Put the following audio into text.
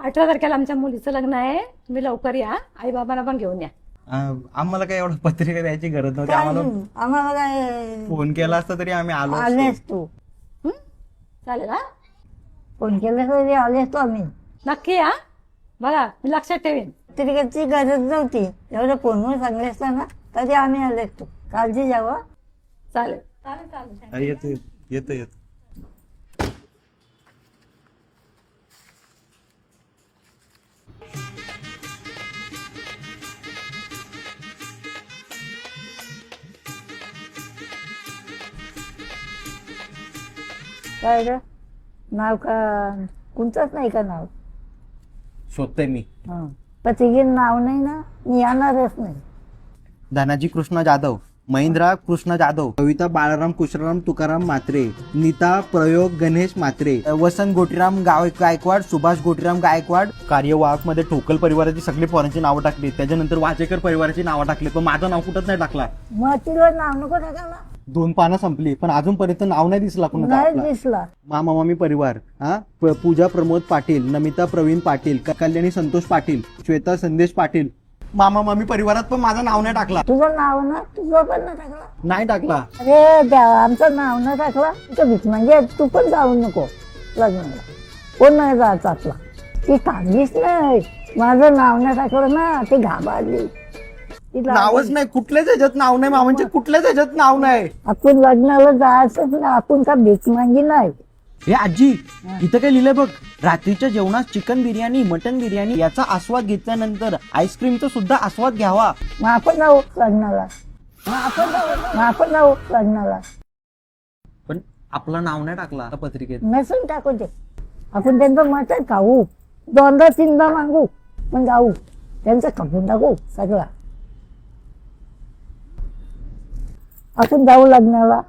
18 तारखेला आमच्या मुलीचं लग्न आहे, तुम्ही लवकर या, आई बाबांना पण घेऊन या. आम्हाला काय एवढं पत्रिका द्यायची गरज नव्हती. काय आम्हाला नाही, आम्हाला काय फोन केला असता तरी आम्ही आलो असतो. आलेस तू. हं? चालेल हा, फोन केला तरी आलेस तो आम्ही. नक्की या बघा, मी लक्षात ठेवीन. पत्रिकेची गरज नव्हती, एवढं फोनवर सांगले असता ना तरी आम्ही आलेस तू. काळजी जावं. चालेल चालेल चालेल. हा, येतो येतो येतो. काय ग नाव का कोणतंच नाही का नाव? शोधतोय मी. पत्रिकेत नाव नाही ना, मी येणारच नाही. धनाजी कृष्ण जाधव, महेंद्रा कृष्ण जाधव, कविता बाळाराम कुशराम तुकाराम म्हात्रे, नीता प्रयोग गणेश म्हात्रे, वसंत गोटीराम गायकवाड, सुभाष गोटीराम गायकवाड. कार्यवाहक मध्ये ठोकल परिवाराची सगळी पोरांची नावं टाकली, त्याच्यानंतर वाजेकर परिवाराची नावं टाकली, पण माझं नाव कुठंच नाही टाकला. मग तिला नाव नको टाकायला. 2 पानं संपली पण अजूनपर्यंत नाव नाही दिसला कुणाचं नाही आपलं. दिसला. मामा मामी परिवार, पूजा प्रमोद पाटील, नमिता प्रवीण पाटील, कल्याणी संतोष पाटील, श्वेता संदेश पाटील. मामा मामी परिवारात पण माझं नाव नाही टाकला. तुझं नाव ना, तुझं पण ना टाकला. नाही टाकला. अरे देवा, आमचं नाव न टाकला. तुझं भीक म्हणजे तू पण जाऊ नको लग्नाला. कोण नाही जायचं आपला. ती काढलीच नाही, माझं नाव न टाकलं ना, ती घाबरली. नावच नाही, कुठल्याच ह्याच्यात नाव नाही मामांचे, कुठल्याच ह्याच्यात नाव नाही. आपण लग्नाला जायचंच ना, आपण का भीक मागी नाही. हे आजी, इथं काय लिहिलंय बघ, रात्रीच्या जेवणात चिकन बिर्याणी, मटन बिर्याणी याचा आस्वाद घेतल्यानंतर आईस्क्रीमचा सुद्धा आस्वाद घ्यावा. मग आपण जाऊ लग्नाला. मग आपण जाऊ लग्नाला. पण आपलं नाव नाही टाकला आता पत्रिकेत. नसून टाकू दे, आपण त्यांचं मटण खाऊ, 2दा-3दा मागू, पण जाऊ त्यांचं खपून टाकू सगळं. आपण जाऊ लग्नाला.